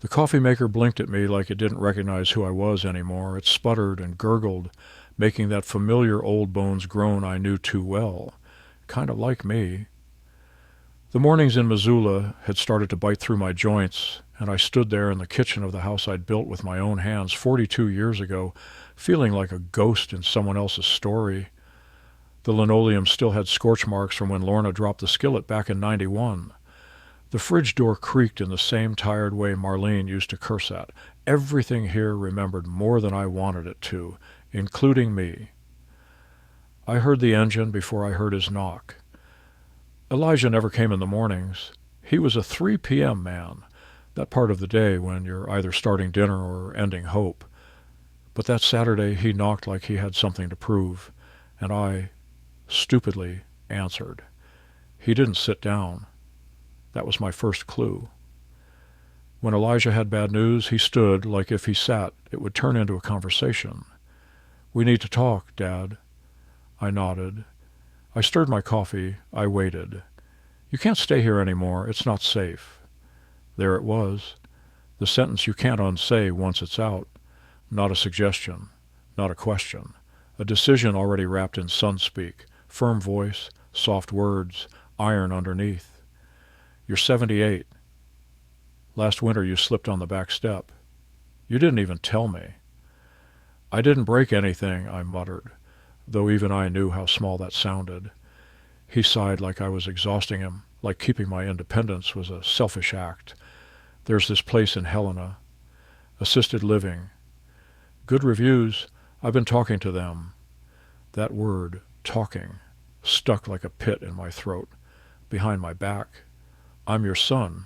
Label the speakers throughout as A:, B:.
A: The coffee maker blinked at me like it didn't recognize who I was anymore. It sputtered and gurgled, making that familiar old bones groan I knew too well. Kind of like me. The mornings in Missoula had started to bite through my joints, and I stood there in the kitchen of the house I'd built with my own hands 42 years ago, feeling like a ghost in someone else's story. The linoleum still had scorch marks from when Lorna dropped the skillet back in '91. The fridge door creaked in the same tired way Marlene used to curse at. Everything here remembered more than I wanted it to, including me. I heard the engine before I heard his knock. Elijah never came in the mornings. He was a 3 p.m. man, that part of the day when you're either starting dinner or ending hope. But that Saturday he knocked like he had something to prove, and I, stupidly, answered. He didn't sit down. That was my first clue. When Elijah had bad news, he stood like if he sat, it would turn into a conversation. "We need to talk, Dad." I nodded. I stirred my coffee. I waited. "You can't stay here anymore. It's not safe." There it was. The sentence you can't unsay once it's out. Not a suggestion. Not a question. A decision already wrapped in sun-speak. Firm voice, soft words, iron underneath. "You're 78. Last winter you slipped on the back step. You didn't even tell me." "I didn't break anything," I muttered, though even I knew how small that sounded. He sighed like I was exhausting him, like keeping my independence was a selfish act. "There's this place in Helena. Assisted living. Good reviews. I've been talking to them." That word, talking, stuck like a pit in my throat, behind my back. "I'm your son.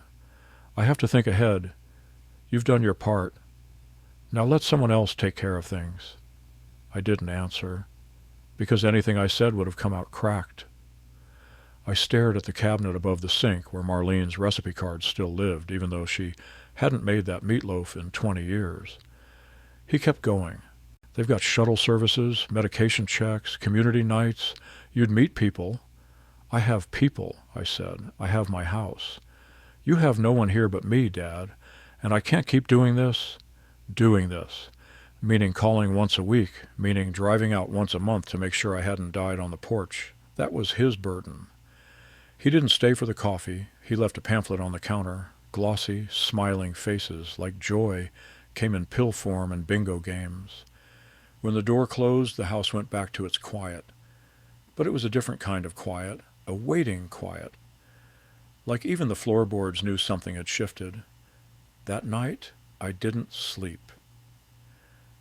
A: I have to think ahead. You've done your part. Now let someone else take care of things." I didn't answer, because anything I said would have come out cracked. I stared at the cabinet above the sink where Marlene's recipe card still lived, even though she hadn't made that meatloaf in 20 years. He kept going. "They've got shuttle services, medication checks, community nights. You'd meet people." "I have people," I said. "I have my house. You have no one here but me, Dad, and I can't keep doing this. Doing this. Meaning calling once a week, meaning driving out once a month to make sure I hadn't died on the porch. That was his burden." He didn't stay for the coffee. He left a pamphlet on the counter. Glossy, smiling faces, like joy, came in pill form and bingo games. When the door closed, the house went back to its quiet. But it was a different kind of quiet, a waiting quiet. Like even the floorboards knew something had shifted. That night, I didn't sleep.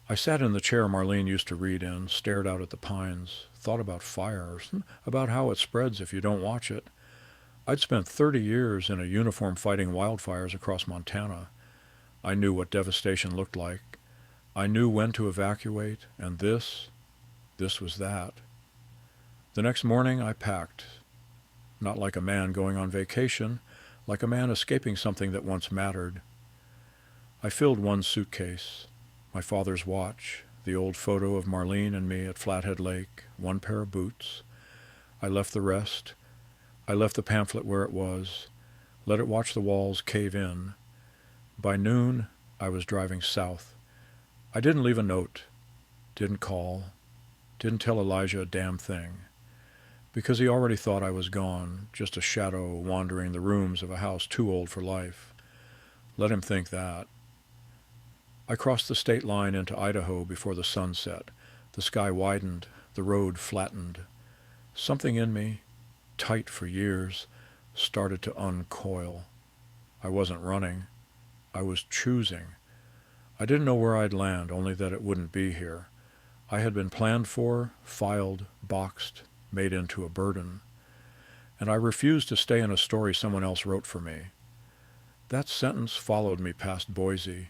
A: I sat in the chair Marlene used to read in, stared out at the pines, thought about fires, about how it spreads if you don't watch it. I'd spent 30 years in a uniform fighting wildfires across Montana. I knew what devastation looked like. I knew when to evacuate, and this was that. The next morning I packed. Not like a man going on vacation, like a man escaping something that once mattered. I filled one suitcase, my father's watch, the old photo of Marlene and me at Flathead Lake, one pair of boots. I left the rest. I left the pamphlet where it was, let it watch the walls cave in. By noon, I was driving south. I didn't leave a note, didn't call, didn't tell Elijah a damn thing, because he already thought I was gone, just a shadow wandering the rooms of a house too old for life. Let him think that. I crossed the state line into Idaho before the sun set. The sky widened, the road flattened. Something in me, tight for years, started to uncoil. I wasn't running. I was choosing. I didn't know where I'd land, only that it wouldn't be here. I had been planned for, filed, boxed, made into a burden. And I refused to stay in a story someone else wrote for me. That sentence followed me past Boise,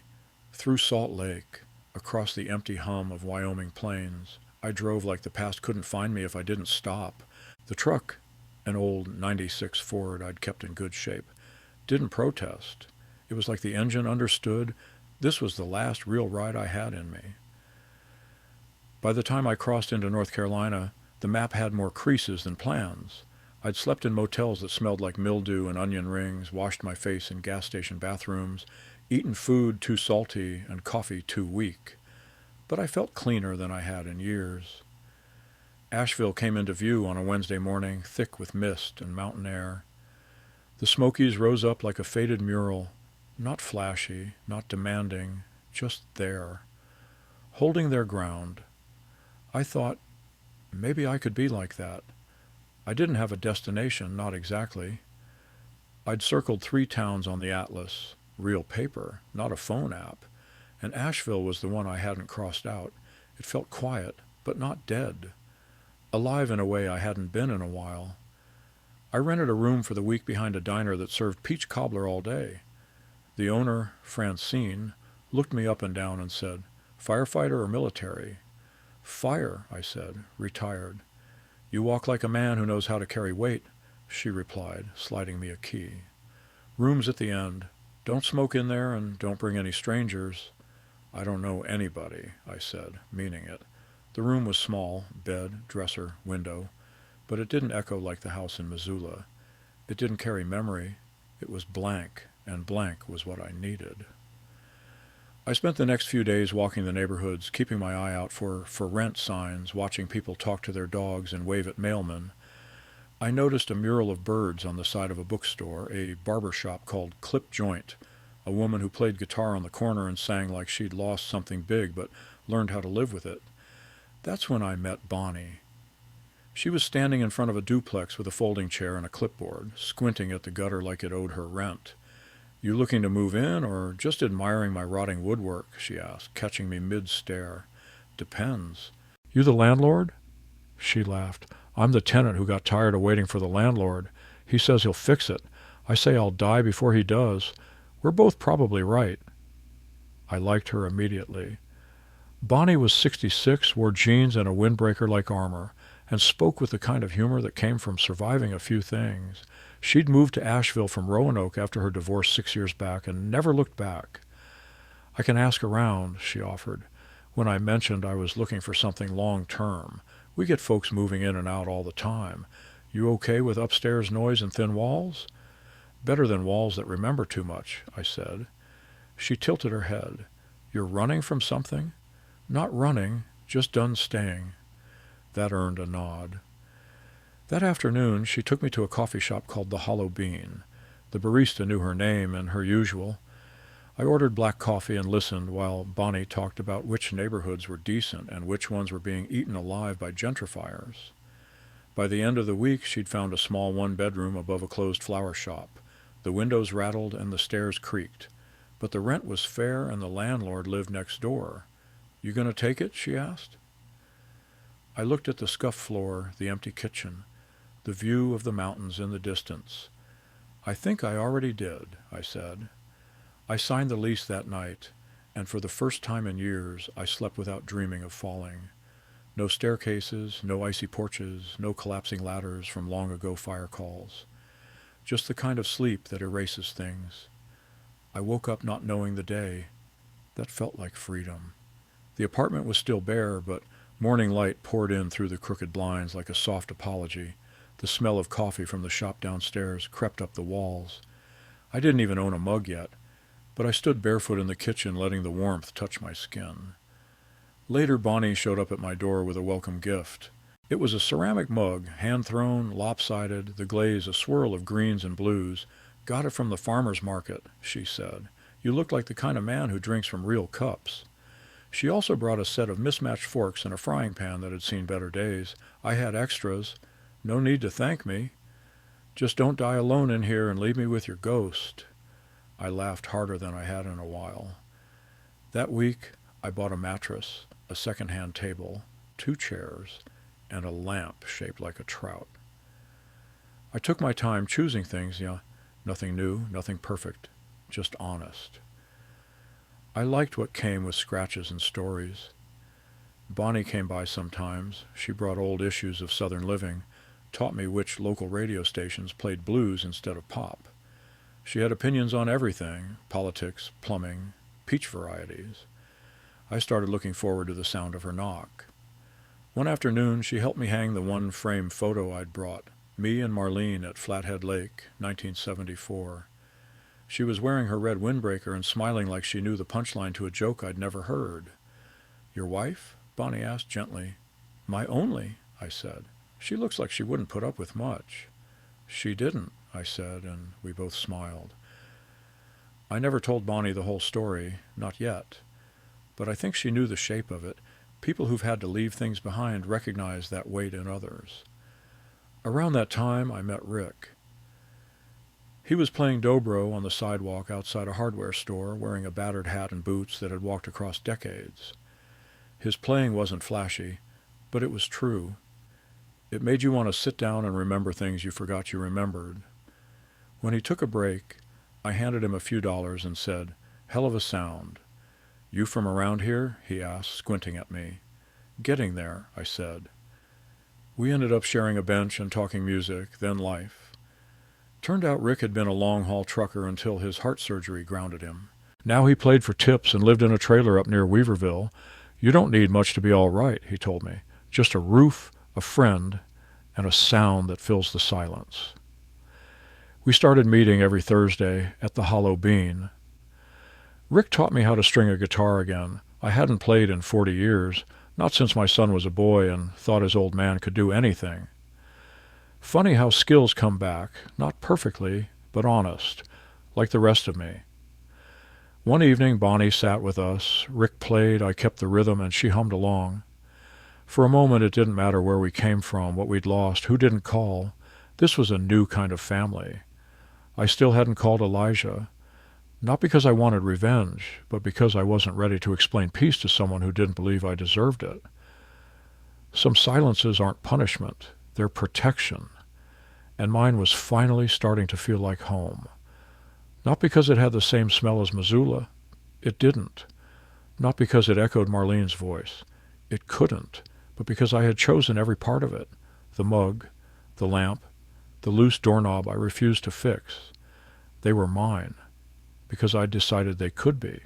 A: through Salt Lake, across the empty hum of Wyoming plains. I drove like the past couldn't find me if I didn't stop. The truck, an old '96 Ford I'd kept in good shape, didn't protest. It was like the engine understood this was the last real ride I had in me. By the time I crossed into North Carolina, the map had more creases than plans. I'd slept in motels that smelled like mildew and onion rings, washed my face in gas station bathrooms, eaten food too salty and coffee too weak, but I felt cleaner than I had in years. Asheville came into view on a Wednesday morning, thick with mist and mountain air. The Smokies rose up like a faded mural, not flashy, not demanding, just there, holding their ground. I thought, maybe I could be like that. I didn't have a destination, not exactly. I'd circled 3 towns on the atlas, real paper, not a phone app, and Asheville was the one I hadn't crossed out. It felt quiet, but not dead. Alive in a way I hadn't been in a while. I rented a room for the week behind a diner that served peach cobbler all day. The owner, Francine, looked me up and down and said, "Firefighter or military?" "Fire," I said, retired. "You walk like a man who knows how to carry weight," she replied, sliding me a key. "Room's at the end. Don't smoke in there and don't bring any strangers." "I don't know anybody," I said, meaning it. The room was small, bed, dresser, window, but it didn't echo like the house in Missoula. It didn't carry memory. It was blank, and blank was what I needed. I spent the next few days walking the neighborhoods, keeping my eye out for rent signs, watching people talk to their dogs and wave at mailmen. I noticed a mural of birds on the side of a bookstore, a barber shop called Clip Joint, a woman who played guitar on the corner and sang like she'd lost something big but learned how to live with it. That's when I met Bonnie. She was standing in front of a duplex with a folding chair and a clipboard, squinting at the gutter like it owed her rent. "You looking to move in, or just admiring my rotting woodwork?" she asked, catching me mid-stare. "Depends." "You the landlord?" She laughed. "I'm the tenant who got tired of waiting for the landlord. He says he'll fix it. I say I'll die before he does. We're both probably right." I liked her immediately. Bonnie was 66, wore jeans and a windbreaker like armor, and spoke with the kind of humor that came from surviving a few things. She'd moved to Asheville from Roanoke after her divorce 6 years back and never looked back. "I can ask around," she offered, when I mentioned I was looking for something long-term. "We get folks moving in and out all the time. You okay with upstairs noise and thin walls?" "Better than walls that remember too much," I said. She tilted her head. "You're running from something?" "Not running, just done staying." That earned a nod. That afternoon she took me to a coffee shop called the Hollow Bean. The barista knew her name and her usual. I ordered black coffee and listened while Bonnie talked about which neighborhoods were decent and which ones were being eaten alive by gentrifiers. By the end of the week she'd found a small one-bedroom above a closed flower shop. The windows rattled and the stairs creaked. But the rent was fair and the landlord lived next door. "You going to take it?" she asked. I looked at the scuffed floor, the empty kitchen, the view of the mountains in the distance. "I think I already did," I said. I signed the lease that night, and for the first time in years I slept without dreaming of falling. No staircases, no icy porches, no collapsing ladders from long-ago fire calls. Just the kind of sleep that erases things. I woke up not knowing the day. That felt like freedom. The apartment was still bare, but morning light poured in through the crooked blinds like a soft apology. The smell of coffee from the shop downstairs crept up the walls. I didn't even own a mug yet, but I stood barefoot in the kitchen letting the warmth touch my skin. Later Bonnie showed up at my door with a welcome gift. It was a ceramic mug, hand-thrown, lopsided, the glaze a swirl of greens and blues. "Got it from the farmer's market," she said. "You look like the kind of man who drinks from real cups." She also brought a set of mismatched forks and a frying pan that had seen better days. I had extras. "No need to thank me. Just don't die alone in here and leave me with your ghost." I laughed harder than I had in a while. That week I bought a mattress, a second-hand table, 2 chairs, and a lamp shaped like a trout. I took my time choosing things, nothing new, nothing perfect, just honest. I liked what came with scratches and stories. Bonnie came by sometimes. She brought old issues of Southern Living, taught me which local radio stations played blues instead of pop. She had opinions on everything, politics, plumbing, peach varieties. I started looking forward to the sound of her knock. One afternoon she helped me hang the one-frame photo I'd brought, me and Marlene at Flathead Lake, 1974. She was wearing her red windbreaker and smiling like she knew the punchline to a joke I'd never heard. "Your wife?" Bonnie asked gently. "My only," I said. "She looks like she wouldn't put up with much." "She didn't," I said, and we both smiled. I never told Bonnie the whole story, not yet. But I think she knew the shape of it. People who've had to leave things behind recognize that weight in others. Around that time, I met Rick. He was playing dobro on the sidewalk outside a hardware store, wearing a battered hat and boots that had walked across decades. His playing wasn't flashy, but it was true. It made you want to sit down and remember things you forgot you remembered. When he took a break, I handed him a few dollars and said, "Hell of a sound." "You from around here?" he asked, squinting at me. "Getting there," I said. We ended up sharing a bench and talking music, then life. Turned out Rick had been a long-haul trucker until his heart surgery grounded him. Now he played for tips and lived in a trailer up near Weaverville. "You don't need much to be all right," he told me. "Just a roof, a friend, and a sound that fills the silence." We started meeting every Thursday at the Hollow Bean. Rick taught me how to string a guitar again. I hadn't played in 40 years, not since my son was a boy and thought his old man could do anything. Funny how skills come back, not perfectly, but honest, like the rest of me. One evening, Bonnie sat with us. Rick played, I kept the rhythm, and she hummed along. For a moment, it didn't matter where we came from, what we'd lost, who didn't call. This was a new kind of family. I still hadn't called Elijah, not because I wanted revenge, but because I wasn't ready to explain peace to someone who didn't believe I deserved it. Some silences aren't punishment, they're protection, and mine was finally starting to feel like home. Not because it had the same smell as Missoula. It didn't. Not because it echoed Marlene's voice. It couldn't, but because I had chosen every part of it. The mug, the lamp, the loose doorknob I refused to fix. They were mine, because I'd decided they could be.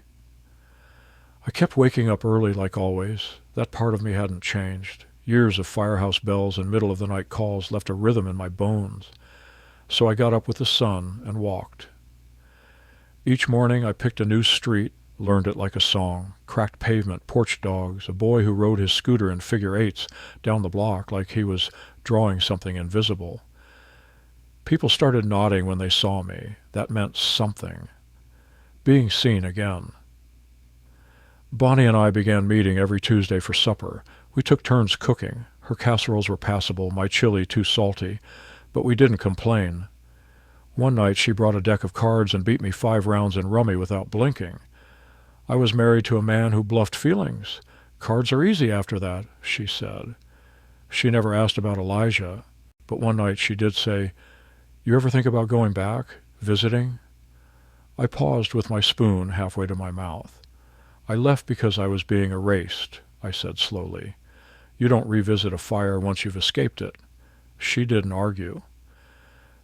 A: I kept waking up early like always. That part of me hadn't changed. Years of firehouse bells and middle-of-the-night calls left a rhythm in my bones. So I got up with the sun and walked. Each morning I picked a new street, learned it like a song. Cracked pavement, porch dogs, a boy who rode his scooter in figure eights down the block like he was drawing something invisible. People started nodding when they saw me. That meant something. Being seen again. Bonnie and I began meeting every Tuesday for supper. We took turns cooking. Her casseroles were passable, my chili too salty, but we didn't complain. One night she brought a deck of cards and beat me 5 rounds in rummy without blinking. I was married to a man who bluffed feelings. Cards are easy after that, she said. She never asked about Elijah, but one night she did say, "You ever think about going back, visiting?" I paused with my spoon halfway to my mouth. "I left because I was being erased," I said slowly. "You don't revisit a fire once you've escaped it." She didn't argue.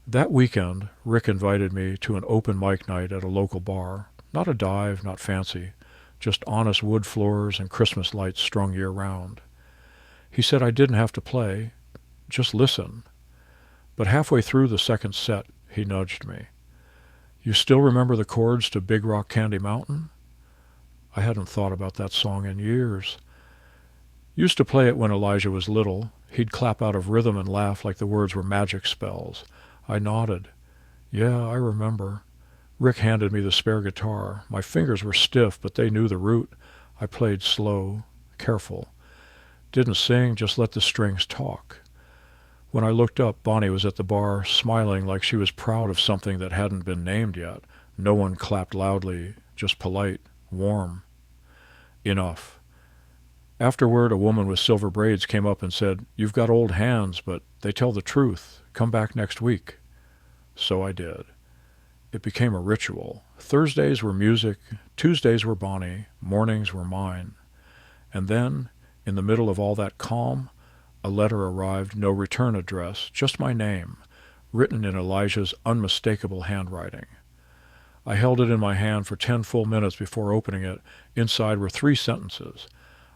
A: That weekend, Rick invited me to an open mic night at a local bar. Not a dive, not fancy, just honest wood floors and Christmas lights strung year-round. He said I didn't have to play, just listen. But halfway through the second set, he nudged me. "You still remember the chords to Big Rock Candy Mountain?" I hadn't thought about that song in years. Used to play it when Elijah was little. He'd clap out of rhythm and laugh like the words were magic spells. I nodded. "Yeah, I remember." Rick handed me the spare guitar. My fingers were stiff, but they knew the root. I played slow, careful. Didn't sing, just let the strings talk. When I looked up, Bonnie was at the bar, smiling like she was proud of something that hadn't been named yet. No one clapped loudly, just polite, warm. Enough. Afterward, a woman with silver braids came up and said, "You've got old hands, but they tell the truth. Come back next week." So I did. It became a ritual. Thursdays were music, Tuesdays were Bonnie, mornings were mine. And then, in the middle of all that calm, a letter arrived, no return address, just my name, written in Elijah's unmistakable handwriting. I held it in my hand for 10 full minutes before opening it. Inside were 3 sentences.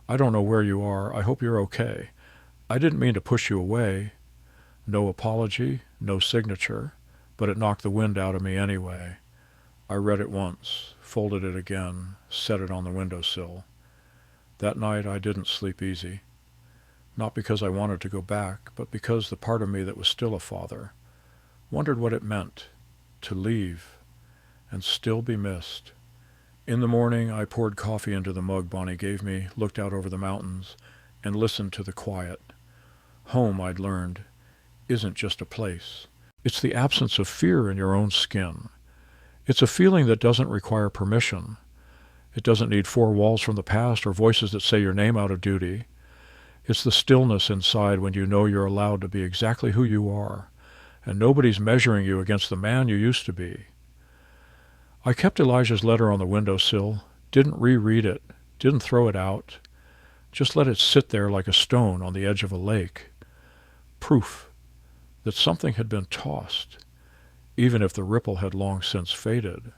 A: "I don't know where you are. I hope you're okay. I didn't mean to push you away." No apology, no signature, but it knocked the wind out of me anyway. I read it once, folded it again, set it on the windowsill. That night I didn't sleep easy. Not because I wanted to go back, but because the part of me that was still a father wondered what it meant to leave and still be missed. In the morning I poured coffee into the mug Bonnie gave me, looked out over the mountains, and listened to the quiet. Home, I'd learned, isn't just a place. It's the absence of fear in your own skin. It's a feeling that doesn't require permission. It doesn't need four walls from the past or voices that say your name out of duty. It's the stillness inside when you know you're allowed to be exactly who you are, and nobody's measuring you against the man you used to be. I kept Elijah's letter on the windowsill, didn't reread it, didn't throw it out, just let it sit there like a stone on the edge of a lake. Proof that something had been tossed, even if the ripple had long since faded.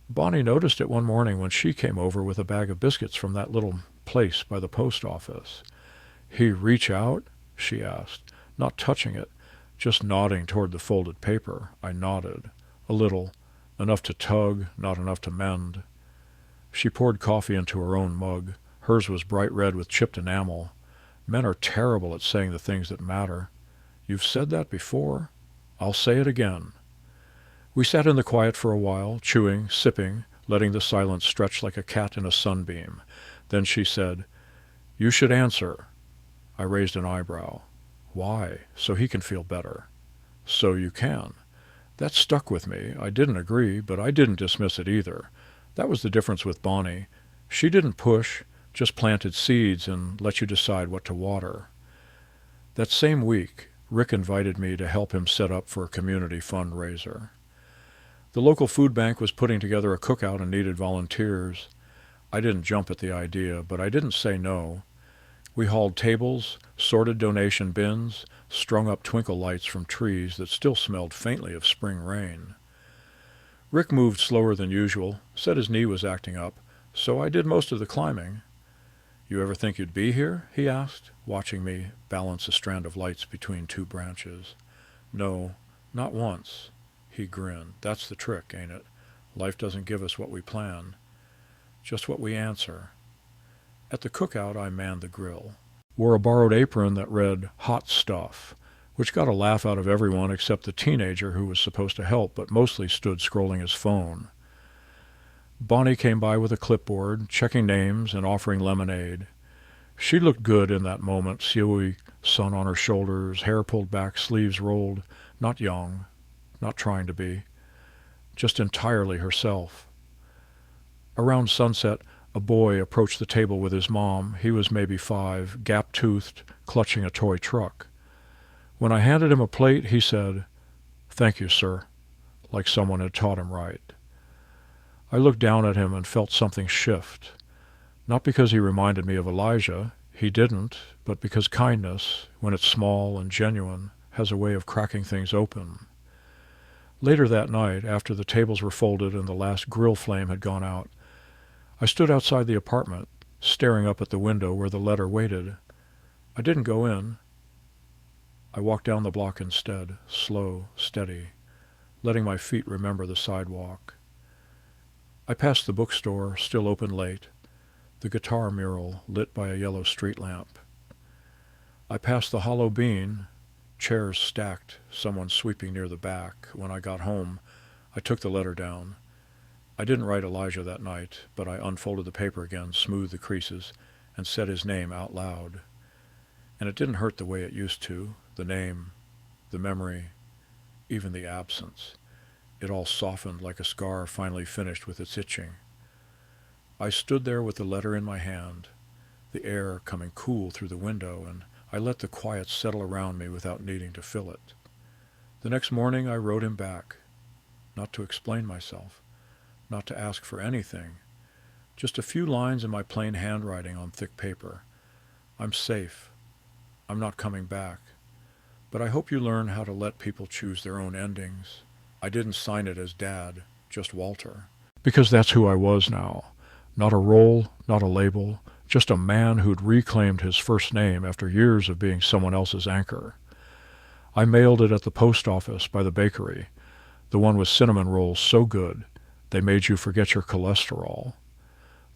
A: Bonnie noticed it one morning when she came over with a bag of biscuits from that little place by the post office. "He reach out?" she asked, not touching it, just nodding toward the folded paper. I nodded. A little, enough to tug, not enough to mend. She poured coffee into her own mug. Hers was bright red with chipped enamel. Men are terrible at saying the things that matter. "You've said that before. I'll say it again." We sat in the quiet for a while, chewing, sipping, letting the silence stretch like a cat in a sunbeam. Then she said, "You should answer." I raised an eyebrow. "Why? So he can feel better." "So you can." That stuck with me. I didn't agree, but I didn't dismiss it either. That was the difference with Bonnie. She didn't push, just planted seeds and let you decide what to water. That same week, Rick invited me to help him set up for a community fundraiser. The local food bank was putting together a cookout and needed volunteers. I didn't jump at the idea, but I didn't say no. We hauled tables, sorted donation bins, strung up twinkle lights from trees that still smelled faintly of spring rain. Rick moved slower than usual, said his knee was acting up, so I did most of the climbing. "You ever think you'd be here?" he asked, watching me balance a strand of lights between two branches. "No, not once." He grinned. "That's the trick, ain't it? Life doesn't give us what we plan, just what we answer." At the cookout, I manned the grill. Wore a borrowed apron that read "Hot Stuff," which got a laugh out of everyone except the teenager who was supposed to help but mostly stood scrolling his phone. Bonnie came by with a clipboard, checking names and offering lemonade. She looked good in that moment, sinewy, sun on her shoulders, hair pulled back, sleeves rolled, not young, not trying to be, just entirely herself. Around sunset, a boy approached the table with his mom. He was maybe 5, gap-toothed, clutching a toy truck. When I handed him a plate, he said, "Thank you, sir," like someone had taught him right. I looked down at him and felt something shift. Not because he reminded me of Elijah, he didn't, but because kindness, when it's small and genuine, has a way of cracking things open. Later that night, after the tables were folded and the last grill flame had gone out, I stood outside the apartment, staring up at the window where the letter waited. I didn't go in. I walked down the block instead, slow, steady, letting my feet remember the sidewalk. I passed the bookstore, still open late, the guitar mural lit by a yellow street lamp. I passed the Hollow Bean, chairs stacked, someone sweeping near the back. When I got home, I took the letter down. I didn't write Elijah that night, but I unfolded the paper again, smoothed the creases, and said his name out loud. And it didn't hurt the way it used to, the name, the memory, even the absence. It all softened like a scar finally finished with its itching. I stood there with the letter in my hand, the air coming cool through the window, and I let the quiet settle around me without needing to fill it. The next morning I wrote him back, not to explain myself, not to ask for anything, just a few lines in my plain handwriting on thick paper. "I'm safe. I'm not coming back. But I hope you learn how to let people choose their own endings." I didn't sign it as Dad, just Walter. Because that's who I was now. Not a role, not a label, just a man who'd reclaimed his first name after years of being someone else's anchor. I mailed it at the post office by the bakery, the one with cinnamon rolls so good They made you forget your cholesterol.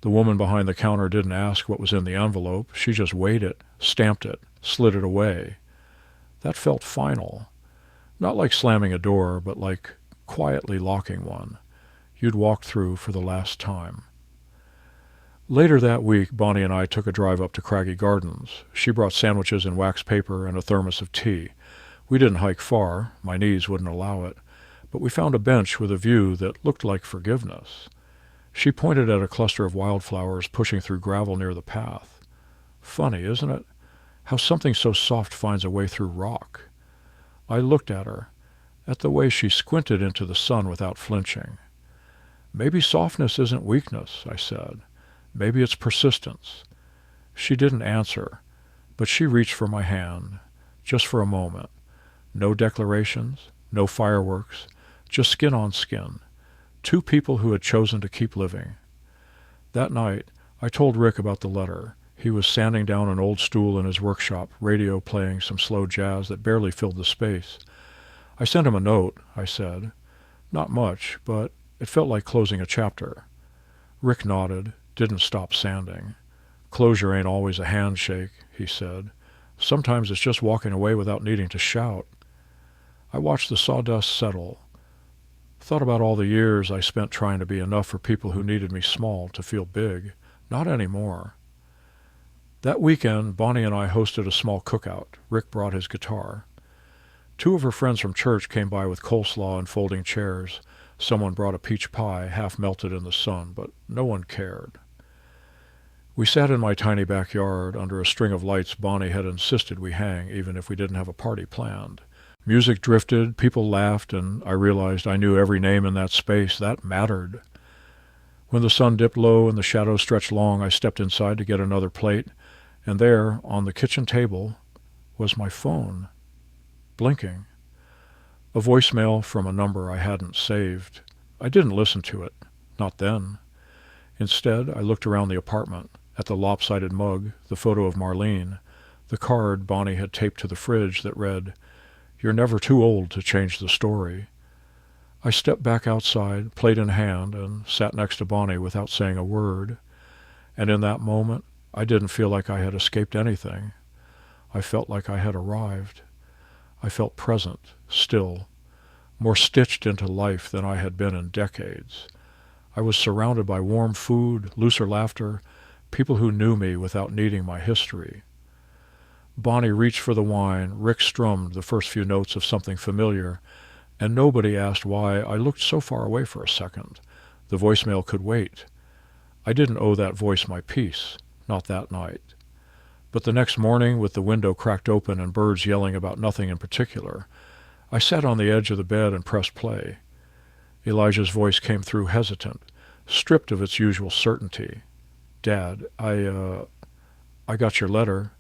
A: The woman behind the counter didn't ask what was in the envelope. She just weighed it, stamped it, slid it away. That felt final. Not like slamming a door, but like quietly locking one. You'd walked through for the last time. Later that week, Bonnie and I took a drive up to Craggy Gardens. She brought sandwiches and wax paper and a thermos of tea. We didn't hike far. My knees wouldn't allow it. But we found a bench with a view that looked like forgiveness. She pointed at a cluster of wildflowers pushing through gravel near the path. Funny, isn't it? How something so soft finds a way through rock. I looked at her, at the way she squinted into the sun without flinching. Maybe softness isn't weakness, I said. Maybe it's persistence. She didn't answer, but she reached for my hand, just for a moment. No declarations, no fireworks, just skin on skin. Two people who had chosen to keep living. That night, I told Rick about the letter. He was sanding down an old stool in his workshop, radio playing some slow jazz that barely filled the space. I sent him a note, I said. Not much, but it felt like closing a chapter. Rick nodded, didn't stop sanding. Closure ain't always a handshake, he said. Sometimes it's just walking away without needing to shout. I watched the sawdust settle. Thought about all the years I spent trying to be enough for people who needed me small to feel big. Not anymore. That weekend, Bonnie and I hosted a small cookout. Rick brought his guitar. Two of her friends from church came by with coleslaw and folding chairs. Someone brought a peach pie, half melted in the sun, but no one cared. We sat in my tiny backyard under a string of lights Bonnie had insisted we hang, even if we didn't have a party planned. Music drifted, people laughed, and I realized I knew every name in that space. That mattered. When the sun dipped low and the shadows stretched long, I stepped inside to get another plate, and there, on the kitchen table, was my phone, blinking. A voicemail from a number I hadn't saved. I didn't listen to it, not then. Instead, I looked around the apartment, at the lopsided mug, the photo of Marlene, the card Bonnie had taped to the fridge that read, "You're never too old to change the story." I stepped back outside, plate in hand, and sat next to Bonnie without saying a word. And in that moment, I didn't feel like I had escaped anything. I felt like I had arrived. I felt present, still, more stitched into life than I had been in decades. I was surrounded by warm food, looser laughter, people who knew me without needing my history. Bonnie reached for the wine, Rick strummed the first few notes of something familiar, and nobody asked why I looked so far away for a second. The voicemail could wait. I didn't owe that voice my peace, not that night. But the next morning, with the window cracked open and birds yelling about nothing in particular, I sat on the edge of the bed and pressed play. Elijah's voice came through hesitant, stripped of its usual certainty. "Dad, I got your letter.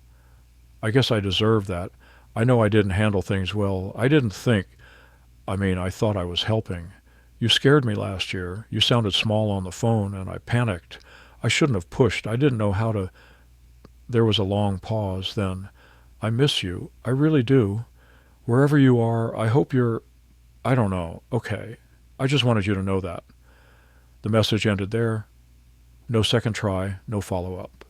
A: I guess I deserve that. I know I didn't handle things well. I thought I was helping. You scared me last year. You sounded small on the phone, and I panicked. I shouldn't have pushed. I didn't know how to..." There was a long pause. Then, "I miss you. I really do. Wherever you are, I hope you're... I don't know. Okay. I just wanted you to know that." The message ended there. No second try, no follow-up.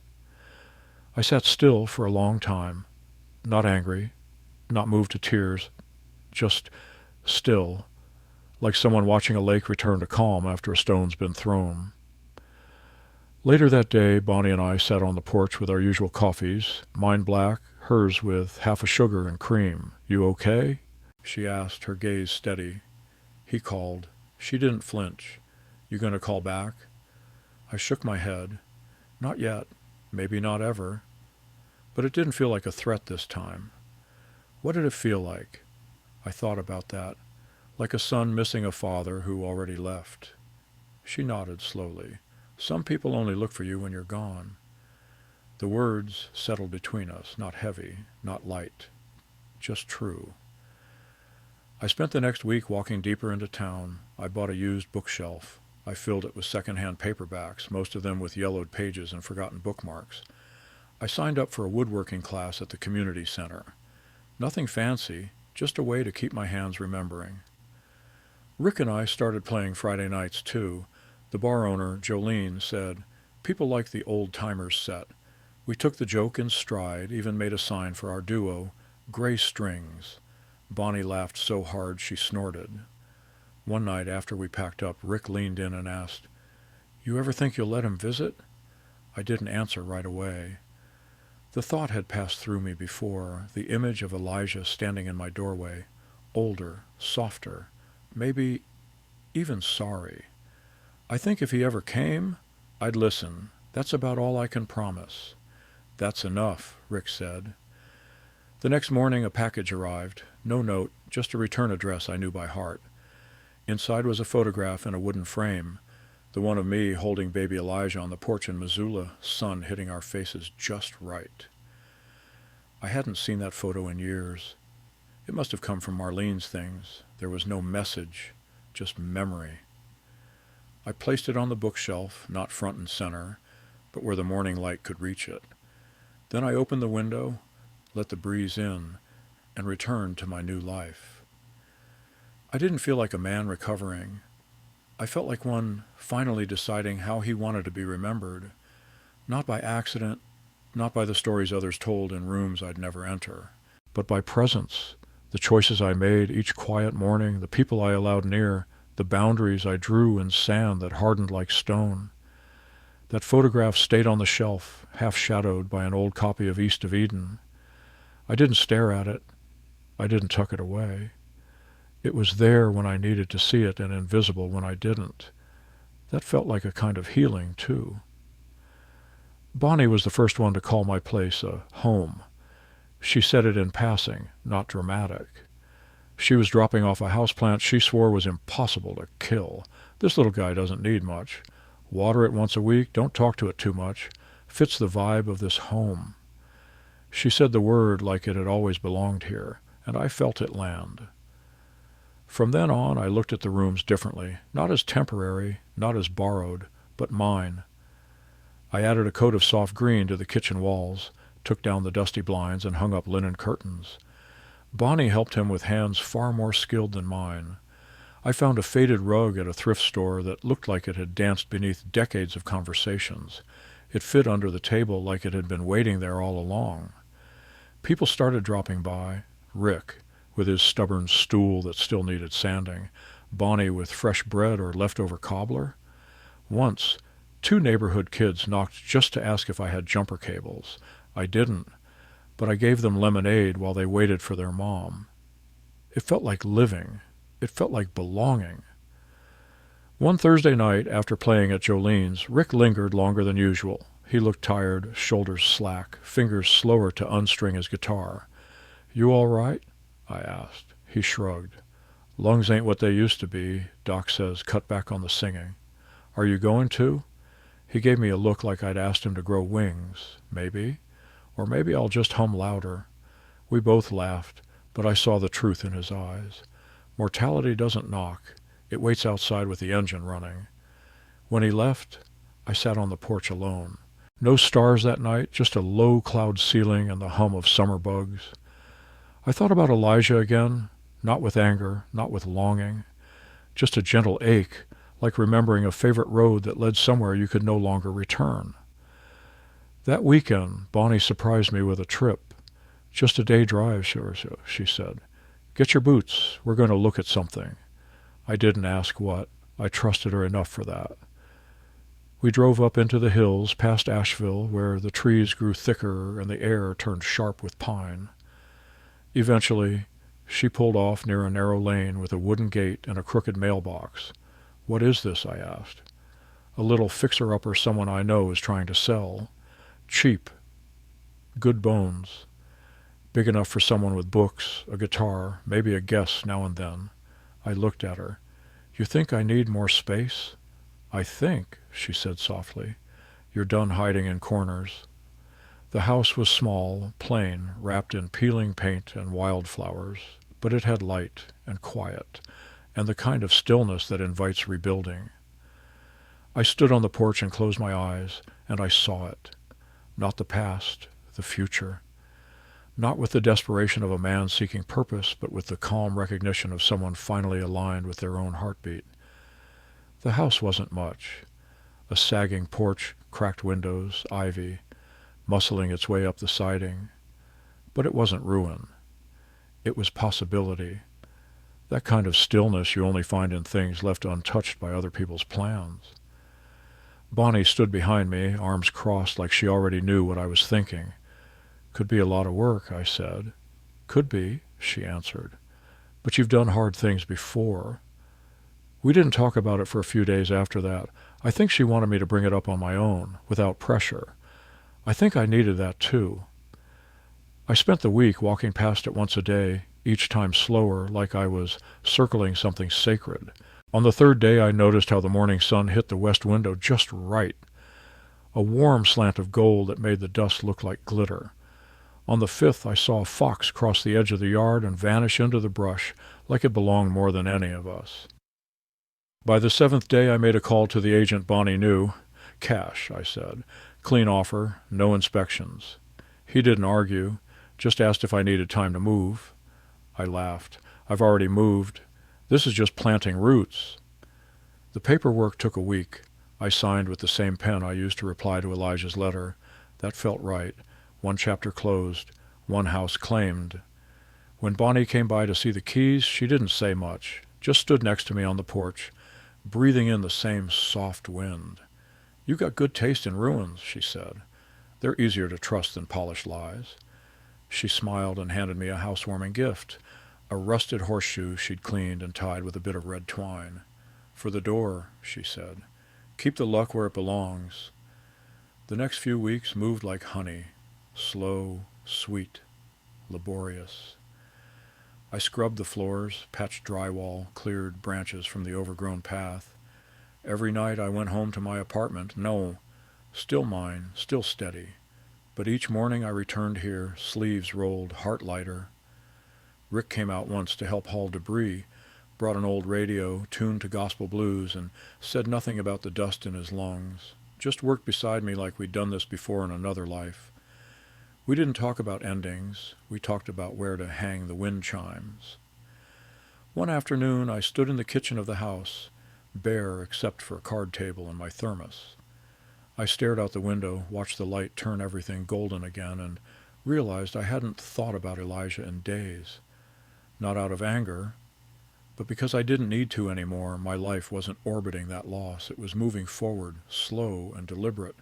A: I sat still for a long time, not angry, not moved to tears, just still, like someone watching a lake return to calm after a stone's been thrown. Later that day, Bonnie and I sat on the porch with our usual coffees, mine black, hers with half a sugar and cream. "You okay?" she asked, her gaze steady. He called. She didn't flinch. "You going to call back?" I shook my head. "Not yet. Maybe not ever." But it didn't feel like a threat this time. What did it feel like? I thought about that. Like a son missing a father who already left. She nodded slowly. "Some people only look for you when you're gone." The words settled between us, not heavy, not light, just true. I spent the next week walking deeper into town. I bought a used bookshelf. I filled it with second-hand paperbacks, most of them with yellowed pages and forgotten bookmarks. I signed up for a woodworking class at the community center. Nothing fancy, just a way to keep my hands remembering. Rick and I started playing Friday nights too. The bar owner, Jolene, said, "People like the old-timers set." We took the joke in stride, even made a sign for our duo, "Gray Strings." Bonnie laughed so hard she snorted. One night after we packed up, Rick leaned in and asked, "You ever think you'll let him visit?" I didn't answer right away. The thought had passed through me before, the image of Elijah standing in my doorway, older, softer, maybe even sorry. I think if he ever came, I'd listen. That's about all I can promise. "That's enough," Rick said. The next morning a package arrived. No note, just a return address I knew by heart. Inside was a photograph in a wooden frame, the one of me holding baby Elijah on the porch in Missoula, sun hitting our faces just right. I hadn't seen that photo in years. It must have come from Marlene's things. There was no message, just memory. I placed it on the bookshelf, not front and center, but where the morning light could reach it. Then I opened the window, let the breeze in, and returned to my new life. I didn't feel like a man recovering. I felt like one finally deciding how he wanted to be remembered, not by accident, not by the stories others told in rooms I'd never enter, but by presence, the choices I made each quiet morning, the people I allowed near, the boundaries I drew in sand that hardened like stone. That photograph stayed on the shelf, half-shadowed by an old copy of East of Eden. I didn't stare at it. I didn't tuck it away. It was there when I needed to see it and invisible when I didn't. That felt like a kind of healing, too. Bonnie was the first one to call my place a home. She said it in passing, not dramatic. She was dropping off a houseplant she swore was impossible to kill. "This little guy doesn't need much. Water it once a week, don't talk to it too much. Fits the vibe of this home." She said the word like it had always belonged here, and I felt it land. From then on, I looked at the rooms differently, not as temporary, not as borrowed, but mine. I added a coat of soft green to the kitchen walls, took down the dusty blinds, and hung up linen curtains. Bonnie helped him with hands far more skilled than mine. I found a faded rug at a thrift store that looked like it had danced beneath decades of conversations. It fit under the table like it had been waiting there all along. People started dropping by. Rick, with his stubborn stool that still needed sanding. Bonnie with fresh bread or leftover cobbler. Once, 2 neighborhood kids knocked just to ask if I had jumper cables. I didn't, but I gave them lemonade while they waited for their mom. It felt like living. It felt like belonging. One Thursday night, after playing at Jolene's, Rick lingered longer than usual. He looked tired, shoulders slack, fingers slower to unstring his guitar. "You all right?" I asked. He shrugged. "Lungs ain't what they used to be. Doc says cut back on the singing." "Are you going to?" He gave me a look like I'd asked him to grow wings. Maybe. Or maybe I'll just hum louder. We both laughed, but I saw the truth in his eyes. Mortality doesn't knock. It waits outside with the engine running. When he left, I sat on the porch alone. No stars that night, just a low cloud ceiling and the hum of summer bugs. I thought about Elijah again, not with anger, not with longing, just a gentle ache, like remembering a favorite road that led somewhere you could no longer return. That weekend, Bonnie surprised me with a trip. "Just a day drive," she said. "Get your boots. We're going to look at something." I didn't ask what. I trusted her enough for that. We drove up into the hills past Asheville, where the trees grew thicker and the air turned sharp with pine. Eventually, she pulled off near a narrow lane with a wooden gate and a crooked mailbox. "What is this?" I asked. "A little fixer-upper someone I know is trying to sell. Cheap. Good bones. Big enough for someone with books, a guitar, maybe a guest now and then." I looked at her. "You think I need more space?" "I think," she said softly, "you're done hiding in corners." The house was small, plain, wrapped in peeling paint and wildflowers, but it had light and quiet, and the kind of stillness that invites rebuilding. I stood on the porch and closed my eyes, and I saw it. Not the past, the future. Not with the desperation of a man seeking purpose, but with the calm recognition of someone finally aligned with their own heartbeat. The house wasn't much. A sagging porch, cracked windows, ivy, muscling its way up the siding. But it wasn't ruin. It was possibility. That kind of stillness you only find in things left untouched by other people's plans. Bonnie stood behind me, arms crossed like she already knew what I was thinking. Could be a lot of work, I said. Could be, she answered. But you've done hard things before. We didn't talk about it for a few days after that. I think she wanted me to bring it up on my own, without pressure. I think I needed that too. I spent the week walking past it once a day, each time slower, like I was circling something sacred. On the third day I noticed how the morning sun hit the west window just right. A warm slant of gold that made the dust look like glitter. On the fifth I saw a fox cross the edge of the yard and vanish into the brush like it belonged more than any of us. By the seventh day I made a call to the agent Bonnie knew. Cash, I said. Clean offer, no inspections. He didn't argue, just asked if I needed time to move. I laughed. I've already moved. This is just planting roots. The paperwork took a week. I signed with the same pen I used to reply to Elijah's letter. That felt right. One chapter closed. One house claimed. When Bonnie came by to see the keys, she didn't say much, just stood next to me on the porch, breathing in the same soft wind. "You got good taste in ruins," she said. "They're easier to trust than polished lies." She smiled and handed me a housewarming gift, a rusted horseshoe she'd cleaned and tied with a bit of red twine. "For the door," she said. "Keep the luck where it belongs." The next few weeks moved like honey, slow, sweet, laborious. I scrubbed the floors, patched drywall, cleared branches from the overgrown path. Every night I went home to my apartment. No, still mine, still steady. But each morning I returned here, sleeves rolled, heart lighter. Rick came out once to help haul debris, brought an old radio, tuned to gospel blues, and said nothing about the dust in his lungs. Just worked beside me like we'd done this before in another life. We didn't talk about endings. We talked about where to hang the wind chimes. One afternoon I stood in the kitchen of the house, bare except for a card table and my thermos. I stared out the window, watched the light turn everything golden again, and realized I hadn't thought about Elijah in days. Not out of anger, but because I didn't need to anymore. My life wasn't orbiting that loss. It was moving forward, slow and deliberate,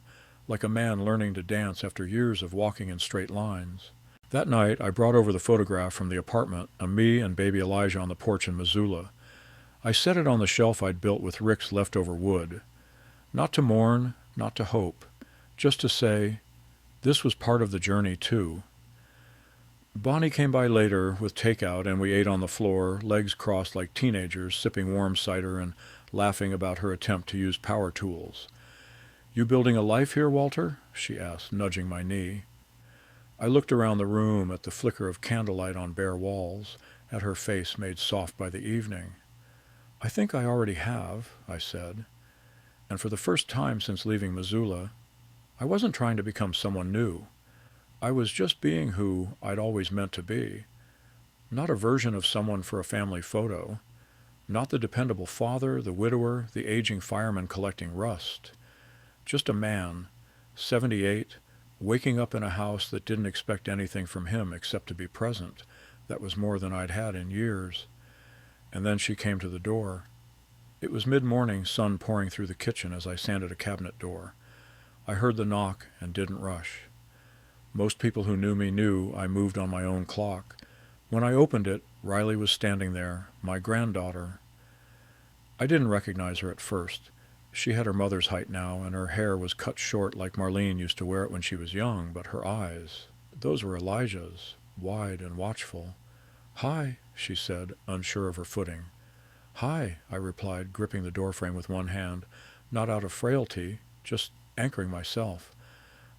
A: like a man learning to dance after years of walking in straight lines. That night I brought over the photograph from the apartment of me and baby Elijah on the porch in Missoula. I set it on the shelf I'd built with Rick's leftover wood. Not to mourn, not to hope, just to say, this was part of the journey too. Bonnie came by later with takeout and we ate on the floor, legs crossed like teenagers, sipping warm cider and laughing about her attempt to use power tools. "You building a life here, Walter?" she asked, nudging my knee. I looked around the room at the flicker of candlelight on bare walls, at her face made soft by the evening. "I think I already have," I said. And for the first time since leaving Missoula, I wasn't trying to become someone new. I was just being who I'd always meant to be. Not a version of someone for a family photo. Not the dependable father, the widower, the aging fireman collecting rust. Just a man, 78, waking up in a house that didn't expect anything from him except to be present. That was more than I'd had in years. And then she came to the door. It was mid-morning, sun pouring through the kitchen as I sanded a cabinet door. I heard the knock and didn't rush. Most people who knew me knew I moved on my own clock. When I opened it, Riley was standing there, my granddaughter. I didn't recognize her at first. She had her mother's height now, and her hair was cut short like Marlene used to wear it when she was young, but her eyes, those were Elijah's, wide and watchful. "Hi," she said, unsure of her footing. "Hi," I replied, gripping the doorframe with one hand, not out of frailty, just anchoring myself.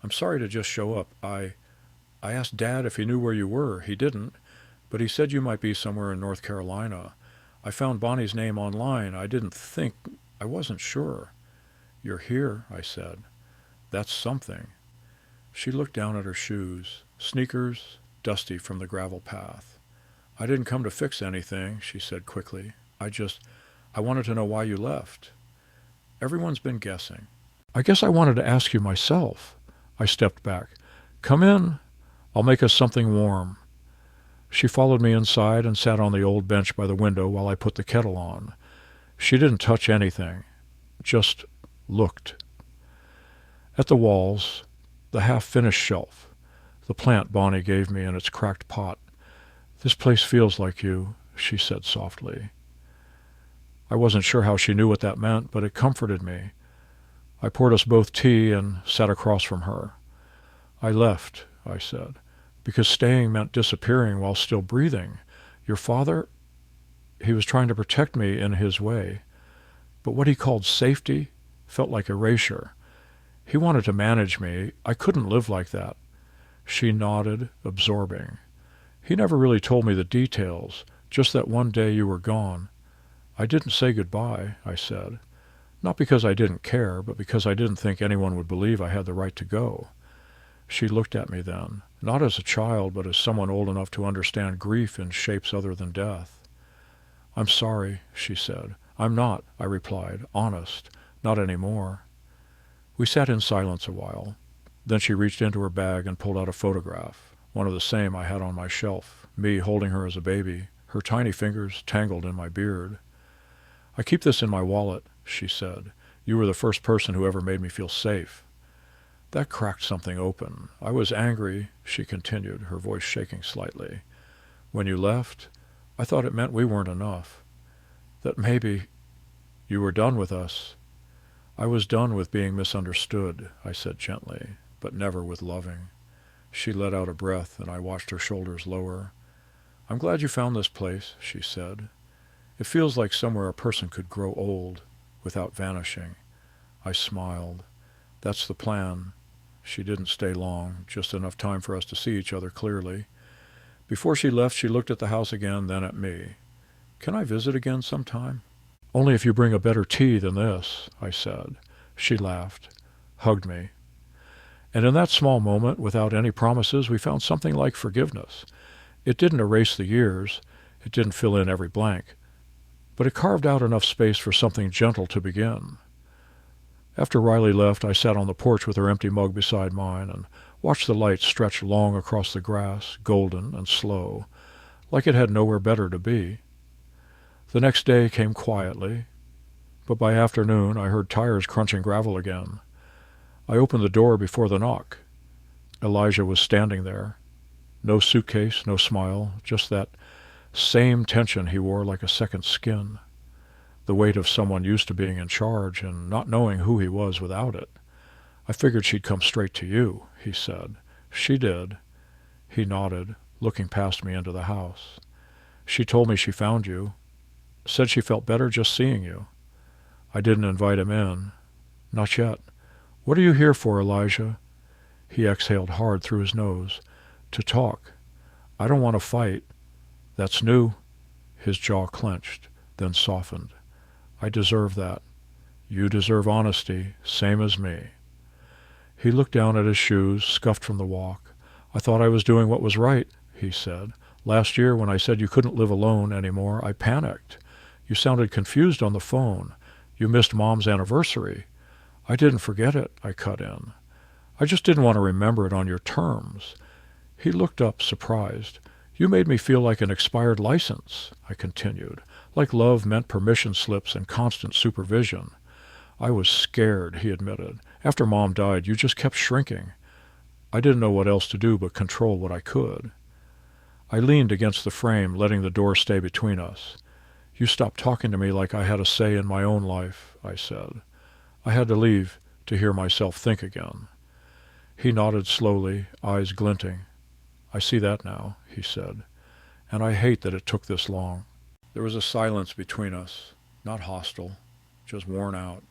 A: "I'm sorry to just show up. I asked Dad if he knew where you were. He didn't, but he said you might be somewhere in North Carolina. I found Bonnie's name online. I wasn't sure." "You're here," I said. "That's something." She looked down at her shoes, sneakers, dusty from the gravel path. "I didn't come to fix anything," she said quickly. I wanted to know why you left." Everyone's been guessing. I guess I wanted to ask you myself. I stepped back. Come in. I'll make us something warm. She followed me inside and sat on the old bench by the window while I put the kettle on. She didn't touch anything, just looked. At the walls, the half-finished shelf, the plant Bonnie gave me in its cracked pot. This place feels like you, she said softly. I wasn't sure how she knew what that meant, but it comforted me. I poured us both tea and sat across from her. I left, I said, because staying meant disappearing while still breathing. Your father, he was trying to protect me in his way, but what he called safety felt like erasure. He wanted to manage me. I couldn't live like that. She nodded, absorbing. He never really told me the details, just that one day you were gone. I didn't say goodbye, I said. Not because I didn't care, but because I didn't think anyone would believe I had the right to go. She looked at me then, not as a child, but as someone old enough to understand grief in shapes other than death. I'm sorry, she said. I'm not, I replied, honest, not anymore. We sat in silence a while. Then she reached into her bag and pulled out a photograph, one of the same I had on my shelf, me holding her as a baby, her tiny fingers tangled in my beard. I keep this in my wallet, she said. You were the first person who ever made me feel safe. That cracked something open. I was angry, she continued, her voice shaking slightly. When you left, I thought it meant we weren't enough. That maybe you were done with us. I was done with being misunderstood, I said gently, but never with loving. She let out a breath, and I watched her shoulders lower. I'm glad you found this place, she said. It feels like somewhere a person could grow old without vanishing. I smiled. That's the plan. She didn't stay long, just enough time for us to see each other clearly. Before she left, she looked at the house again, then at me. Can I visit again sometime? Only if you bring a better tea than this, I said. She laughed, hugged me. And in that small moment, without any promises, we found something like forgiveness. It didn't erase the years. It didn't fill in every blank. But it carved out enough space for something gentle to begin. After Riley left, I sat on the porch with her empty mug beside mine and watched the light stretch long across the grass, golden and slow, like it had nowhere better to be. The next day came quietly, but by afternoon I heard tires crunching gravel again. I opened the door before the knock. Elijah was standing there. No suitcase, no smile, just that same tension he wore like a second skin. The weight of someone used to being in charge and not knowing who he was without it. I figured she'd come straight to you, he said. She did. He nodded, looking past me into the house. She told me she found you. Said she felt better just seeing you. I didn't invite him in. Not yet. What are you here for, Elijah? He exhaled hard through his nose. To talk. I don't want to fight. That's new. His jaw clenched, then softened. I deserve that. You deserve honesty, same as me. He looked down at his shoes, scuffed from the walk. I thought I was doing what was right, he said. Last year, when I said you couldn't live alone anymore, I panicked. You sounded confused on the phone. You missed Mom's anniversary. I didn't forget it, I cut in. I just didn't want to remember it on your terms. He looked up, surprised. You made me feel like an expired license, I continued, like love meant permission slips and constant supervision. I was scared, he admitted. After Mom died, you just kept shrinking. I didn't know what else to do but control what I could. I leaned against the frame, letting the door stay between us. You stopped talking to me like I had a say in my own life, I said. I had to leave to hear myself think again. He nodded slowly, eyes glinting. I see that now, he said, and I hate that it took this long. There was a silence between us, not hostile, just worn out.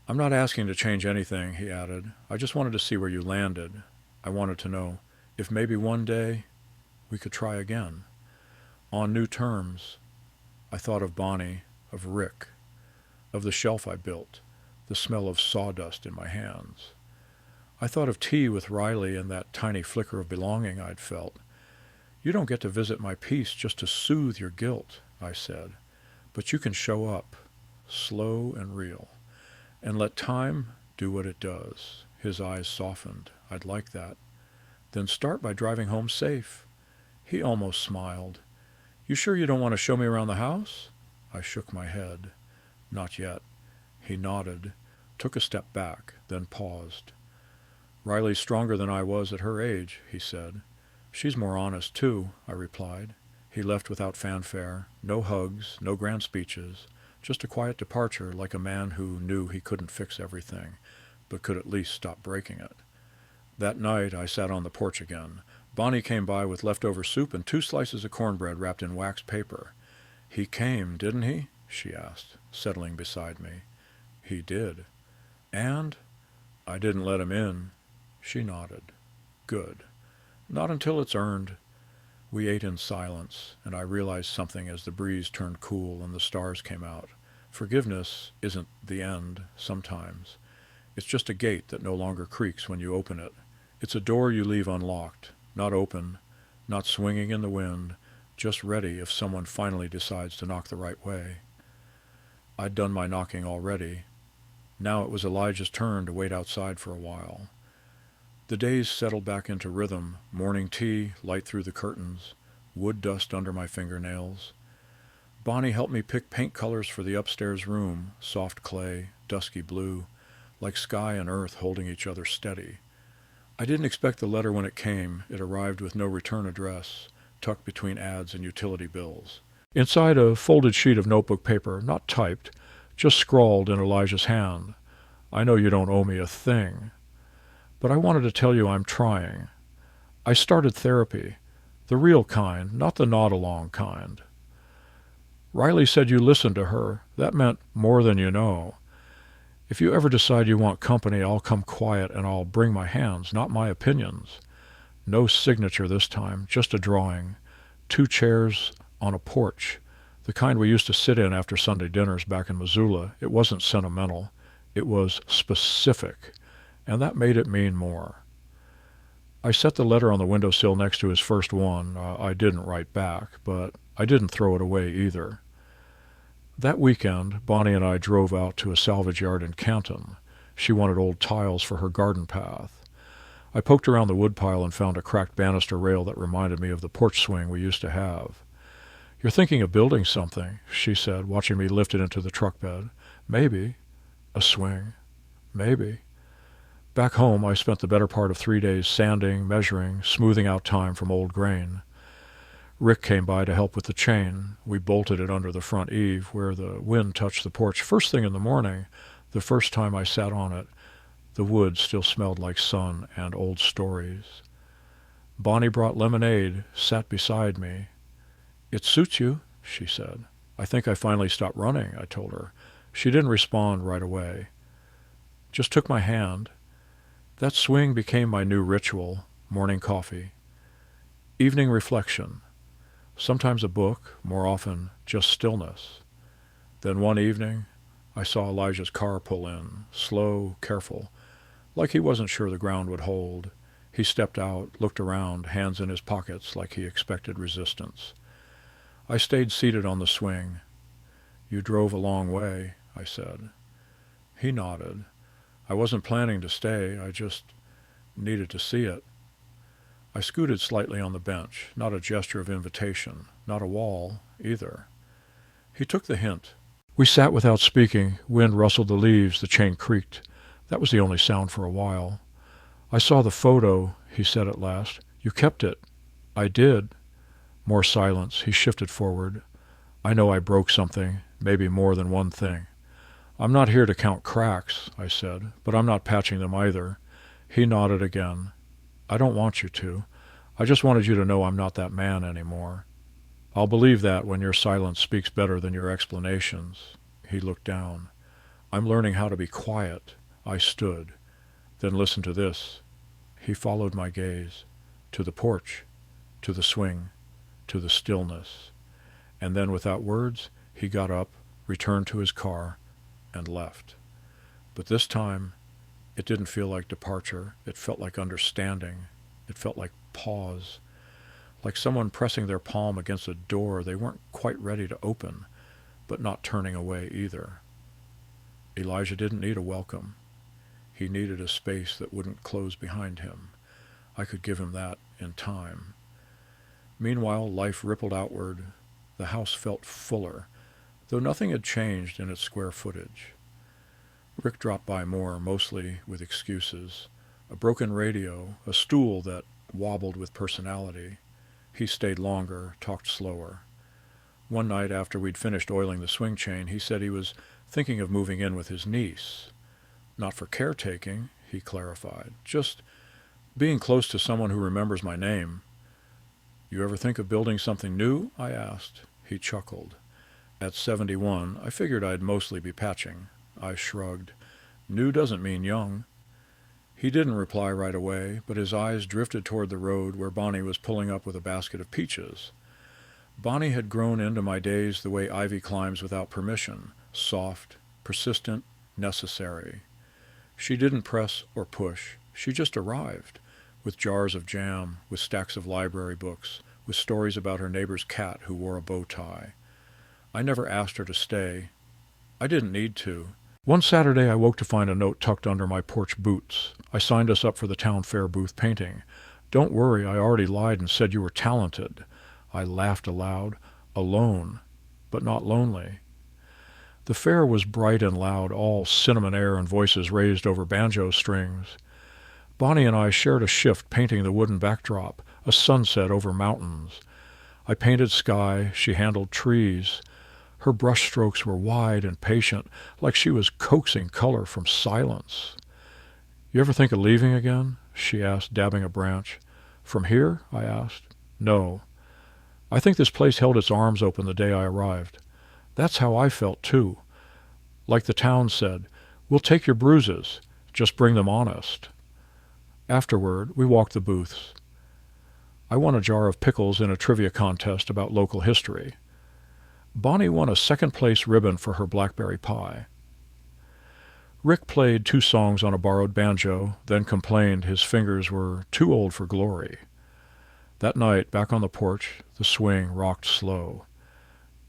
A: I'm not asking to change anything, he added. I just wanted to see where you landed. I wanted to know if maybe one day we could try again. On new terms. I thought of Bonnie, of Rick, of the shelf I built, the smell of sawdust in my hands. I thought of tea with Riley and that tiny flicker of belonging I'd felt. You don't get to visit my peace just to soothe your guilt, I said, but you can show up, slow and real. And let time do what it does. His eyes softened. I'd like that. Then start by driving home safe. He almost smiled. You sure you don't want to show me around the house? I shook my head. Not yet. He nodded, took a step back, then paused. Riley's stronger than I was at her age, he said. She's more honest, too, I replied. He left without fanfare, no hugs, no grand speeches, just a quiet departure like a man who knew he couldn't fix everything, but could at least stop breaking it. That night I sat on the porch again. Bonnie came by with leftover soup and 2 slices of cornbread wrapped in wax paper. He came, didn't he? She asked, settling beside me. He did. And? I didn't let him in. She nodded. Good. Not until it's earned. We ate in silence, and I realized something as the breeze turned cool and the stars came out. Forgiveness isn't the end, sometimes. It's just a gate that no longer creaks when you open it. It's a door you leave unlocked, not open, not swinging in the wind, just ready if someone finally decides to knock the right way. I'd done my knocking already. Now it was Elijah's turn to wait outside for a while. The days settled back into rhythm, morning tea, light through the curtains, wood dust under my fingernails. Bonnie helped me pick paint colors for the upstairs room, soft clay, dusky blue, like sky and earth holding each other steady. I didn't expect the letter when it came. It arrived with no return address, tucked between ads and utility bills. Inside a folded sheet of notebook paper, not typed, just scrawled in Elijah's hand. I know you don't owe me a thing, but I wanted to tell you I'm trying. I started therapy, the real kind, not the nod-along kind. Riley said you listened to her. That meant more than you know. If you ever decide you want company, I'll come quiet and I'll bring my hands, not my opinions. No signature this time, just a drawing. 2 chairs on a porch, the kind we used to sit in after Sunday dinners back in Missoula. It wasn't sentimental. It was specific, and that made it mean more. I set the letter on the windowsill next to his first one. I didn't write back, but I didn't throw it away either. That weekend, Bonnie and I drove out to a salvage yard in Canton. She wanted old tiles for her garden path. I poked around the woodpile and found a cracked banister rail that reminded me of the porch swing we used to have. You're thinking of building something, she said, watching me lift it into the truck bed. Maybe. A swing. Maybe. Back home, I spent the better part of 3 days sanding, measuring, smoothing out time from old grain. Rick came by to help with the chain. We bolted it under the front eave where the wind touched the porch first thing in the morning, the first time I sat on it. The wood still smelled like sun and old stories. Bonnie brought lemonade, sat beside me. It suits you, she said. I think I finally stopped running, I told her. She didn't respond right away. Just took my hand. That swing became my new ritual, morning coffee. Evening reflection. Sometimes a book, more often just stillness. Then one evening, I saw Elijah's car pull in, slow, careful, like he wasn't sure the ground would hold. He stepped out, looked around, hands in his pockets like he expected resistance. I stayed seated on the swing. You drove a long way, I said. He nodded. I wasn't planning to stay. I just needed to see it. I scooted slightly on the bench, not a gesture of invitation, not a wall, either. He took the hint. We sat without speaking. Wind rustled the leaves, the chain creaked. That was the only sound for a while. I saw the photo, he said at last. You kept it. I did. More silence. He shifted forward. I know I broke something, maybe more than one thing. I'm not here to count cracks, I said, but I'm not patching them either. He nodded again. I don't want you to. I just wanted you to know I'm not that man anymore. I'll believe that when your silence speaks better than your explanations. He looked down. I'm learning how to be quiet. I stood. Then listen to this. He followed my gaze. To the porch. To the swing. To the stillness. And then without words, he got up, returned to his car, and left. But this time, it didn't feel like departure. It felt like understanding. It felt like pause. Like someone pressing their palm against a door they weren't quite ready to open, but not turning away either. Elijah didn't need a welcome. He needed a space that wouldn't close behind him. I could give him that in time. Meanwhile, life rippled outward. The house felt fuller, though nothing had changed in its square footage. Rick dropped by more, mostly with excuses. A broken radio, a stool that wobbled with personality. He stayed longer, talked slower. One night after we'd finished oiling the swing chain, he said he was thinking of moving in with his niece. Not for caretaking, he clarified. Just being close to someone who remembers my name. You ever think of building something new? I asked. He chuckled. At 71, I figured I'd mostly be patching. I shrugged. New doesn't mean young. He didn't reply right away, but his eyes drifted toward the road where Bonnie was pulling up with a basket of peaches. Bonnie had grown into my days the way ivy climbs without permission, soft, persistent, necessary. She didn't press or push. She just arrived, with jars of jam, with stacks of library books, with stories about her neighbor's cat who wore a bow tie. I never asked her to stay. I didn't need to. One Saturday I woke to find a note tucked under my porch boots. I signed us up for the town fair booth painting. Don't worry, I already lied and said you were talented. I laughed aloud. Alone, but not lonely. The fair was bright and loud, all cinnamon air and voices raised over banjo strings. Bonnie and I shared a shift painting the wooden backdrop, a sunset over mountains. I painted sky, she handled trees. Her brushstrokes were wide and patient, like she was coaxing color from silence. You ever think of leaving again? She asked, dabbing a branch. From here? I asked. No. I think this place held its arms open the day I arrived. That's how I felt, too. Like the town said, we'll take your bruises, just bring them honest. Afterward, we walked the booths. I won a jar of pickles in a trivia contest about local history. Bonnie won a second-place ribbon for her blackberry pie. Rick played 2 songs on a borrowed banjo, then complained his fingers were too old for glory. That night, back on the porch, the swing rocked slow.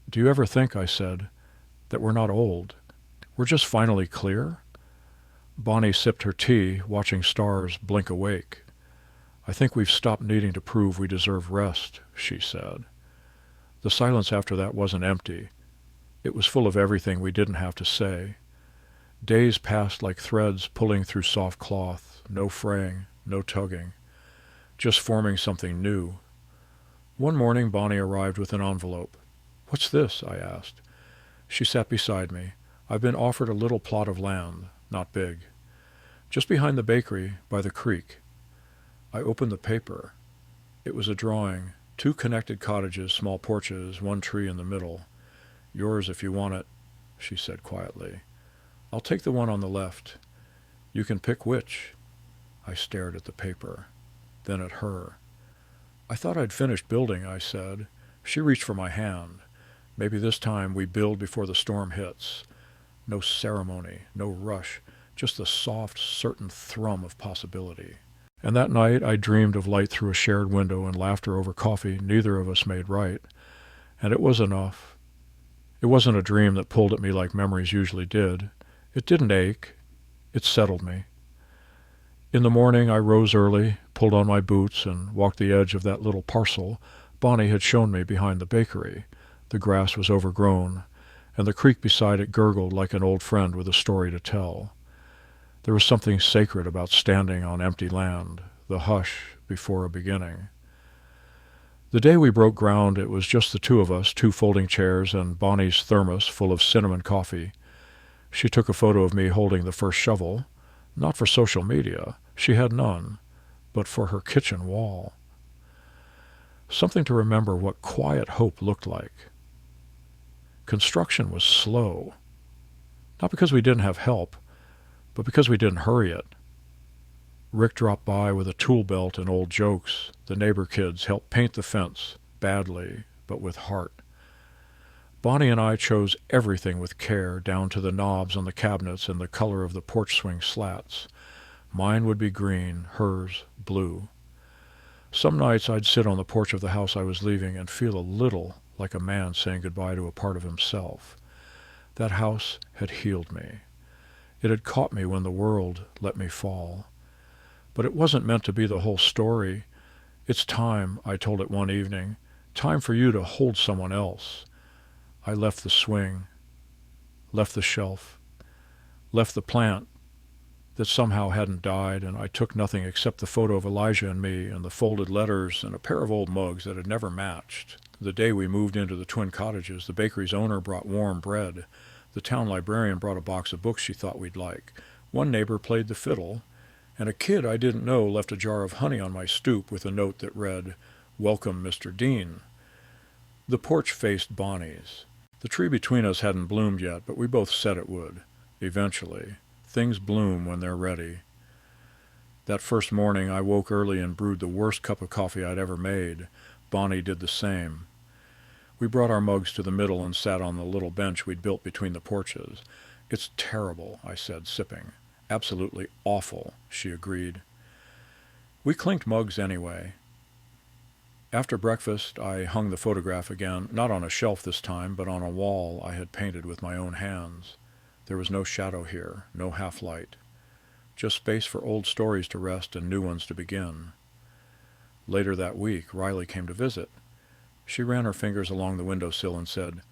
A: Do you ever think, I said, that we're not old? We're just finally clear? Bonnie sipped her tea, watching stars blink awake. I think we've stopped needing to prove we deserve rest, she said. The silence after that wasn't empty. It was full of everything we didn't have to say. Days passed like threads pulling through soft cloth, no fraying, no tugging, just forming something new. One morning Bonnie arrived with an envelope. What's this? I asked. She sat beside me. I've been offered a little plot of land, not big, just behind the bakery, by the creek. I opened the paper. It was a drawing, 2 connected cottages, small porches, 1 tree in the middle. Yours if you want it, she said quietly. I'll take the one on the left. You can pick which. I stared at the paper, then at her. I thought I'd finished building, I said. She reached for my hand. Maybe this time we build before the storm hits. No ceremony, no rush, just the soft, certain thrum of possibility. And that night I dreamed of light through a shared window and laughter over coffee neither of us made right. And it was enough. It wasn't a dream that pulled at me like memories usually did. It didn't ache. It settled me. In the morning I rose early, pulled on my boots, and walked the edge of that little parcel Bonnie had shown me behind the bakery. The grass was overgrown, and the creek beside it gurgled like an old friend with a story to tell. There was something sacred about standing on empty land, the hush before a beginning. The day we broke ground, it was just the 2 of us, 2 folding chairs, and Bonnie's thermos full of cinnamon coffee. She took a photo of me holding the first shovel, not for social media, she had none, but for her kitchen wall. Something to remember what quiet hope looked like. Construction was slow, not because we didn't have help, but because we didn't hurry it. Rick dropped by with a tool belt and old jokes. The neighbor kids helped paint the fence, badly, but with heart. Bonnie and I chose everything with care, down to the knobs on the cabinets and the color of the porch swing slats. Mine would be green, hers blue. Some nights I'd sit on the porch of the house I was leaving and feel a little like a man saying goodbye to a part of himself. That house had healed me. It had caught me when the world let me fall. But it wasn't meant to be the whole story. It's time, I told it one evening, time for you to hold someone else. I left the swing, left the shelf, left the plant that somehow hadn't died, and I took nothing except the photo of Elijah and me and the folded letters and a pair of old mugs that had never matched. The day we moved into the twin cottages, the bakery's owner brought warm bread. The town librarian brought a box of books she thought we'd like. One neighbor played the fiddle, and a kid I didn't know left a jar of honey on my stoop with a note that read, "Welcome, Mr. Dean." The porch faced Bonnie's. The tree between us hadn't bloomed yet, but we both said it would. Eventually. Things bloom when they're ready. That first morning I woke early and brewed the worst cup of coffee I'd ever made. Bonnie did the same. We brought our mugs to the middle and sat on the little bench we'd built between the porches. "It's terrible," I said, sipping. "Absolutely awful," she agreed. We clinked mugs anyway. After breakfast, I hung the photograph again, not on a shelf this time, but on a wall I had painted with my own hands. There was no shadow here, no half-light. Just space for old stories to rest and new ones to begin. Later that week, Riley came to visit. She ran her fingers along the windowsill and said,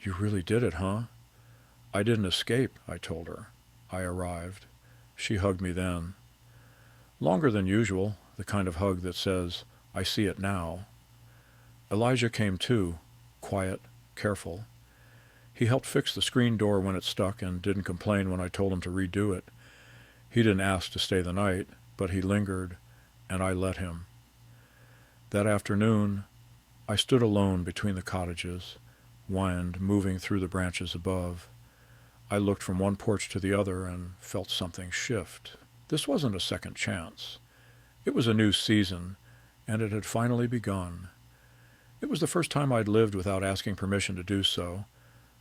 A: "You really did it, huh?" "I didn't escape," I told her. I arrived. She hugged me then. Longer than usual, the kind of hug that says, "I see it now." Elijah came too, quiet, careful. He helped fix the screen door when it stuck and didn't complain when I told him to redo it. He didn't ask to stay the night, but he lingered, and I let him. That afternoon, I stood alone between the cottages, wind moving through the branches above. I looked from one porch to the other and felt something shift. This wasn't a second chance. It was a new season, and it had finally begun. It was the first time I'd lived without asking permission to do so.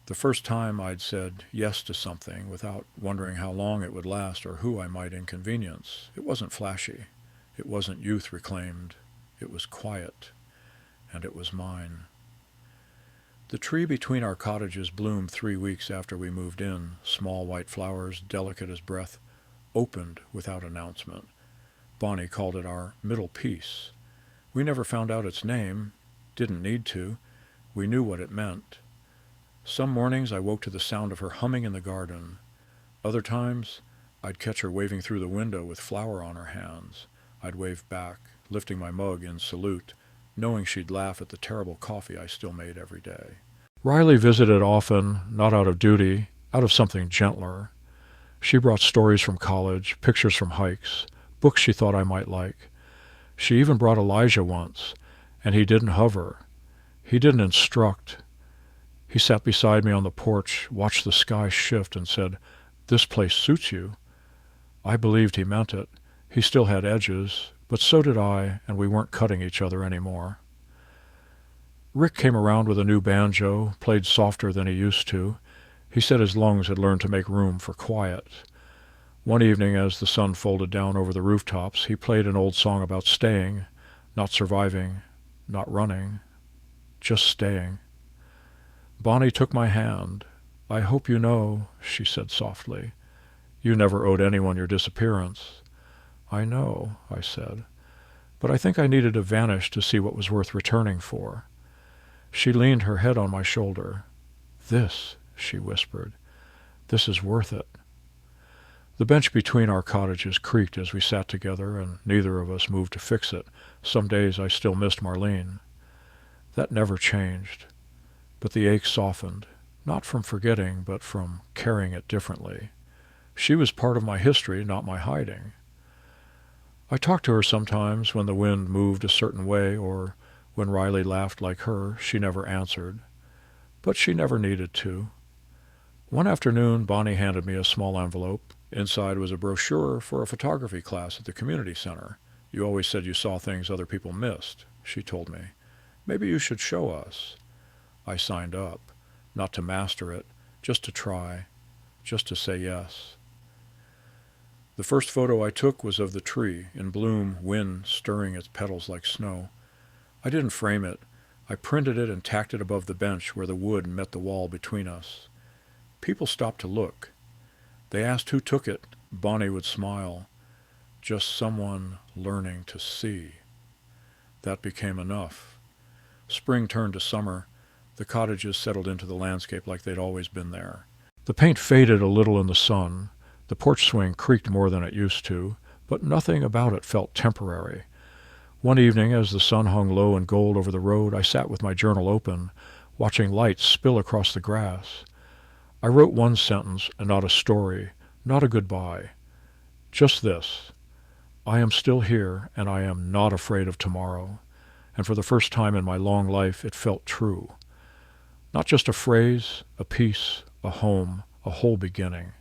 A: The first time I'd said yes to something without wondering how long it would last or who I might inconvenience. It wasn't flashy. It wasn't youth reclaimed. It was quiet. And it was mine. The tree between our cottages bloomed 3 weeks after we moved in. Small white flowers, delicate as breath, opened without announcement. Bonnie called it our middle piece. We never found out its name. Didn't need to. We knew what it meant. Some mornings I woke to the sound of her humming in the garden. Other times, I'd catch her waving through the window with flower on her hands. I'd wave back, lifting my mug in salute, knowing she'd laugh at the terrible coffee I still made every day. Riley visited often, not out of duty, out of something gentler. She brought stories from college, pictures from hikes, books she thought I might like. She even brought Elijah once, and he didn't hover. He didn't instruct. He sat beside me on the porch, watched the sky shift, and said, "This place suits you." I believed he meant it. He still had edges, but so did I, and we weren't cutting each other anymore. Rick came around with a new banjo, played softer than he used to. He said his lungs had learned to make room for quiet. One evening, as the sun folded down over the rooftops, he played an old song about staying, not surviving, not running, just staying. Bonnie took my hand. "I hope you know," she said softly. "You never owed anyone your disappearance." "I know," I said, "but I think I needed to vanish to see what was worth returning for." She leaned her head on my shoulder. "This," she whispered, "this is worth it." The bench between our cottages creaked as we sat together, and neither of us moved to fix it. Some days I still missed Marlene. That never changed. But the ache softened, not from forgetting, but from carrying it differently. She was part of my history, not my hiding. I talked to her sometimes when the wind moved a certain way, or when Riley laughed like her. She never answered. But she never needed to. One afternoon, Bonnie handed me a small envelope. Inside was a brochure for a photography class at the community center. "You always said you saw things other people missed," she told me. "Maybe you should show us." I signed up, not to master it, just to try, just to say yes. The first photo I took was of the tree, in bloom, wind stirring its petals like snow. I didn't frame it. I printed it and tacked it above the bench where the wood met the wall between us. People stopped to look. They asked who took it. Bonnie would smile. Just someone learning to see. That became enough. Spring turned to summer. The cottages settled into the landscape like they'd always been there. The paint faded a little in the sun. The porch swing creaked more than it used to, but nothing about it felt temporary. One evening, as the sun hung low and gold over the road, I sat with my journal open, watching light spill across the grass. I wrote one sentence and not a story, not a goodbye. Just this: I am still here, and I am not afraid of tomorrow. And for the first time in my long life, it felt true. Not just a phrase, a piece, a home, a whole beginning.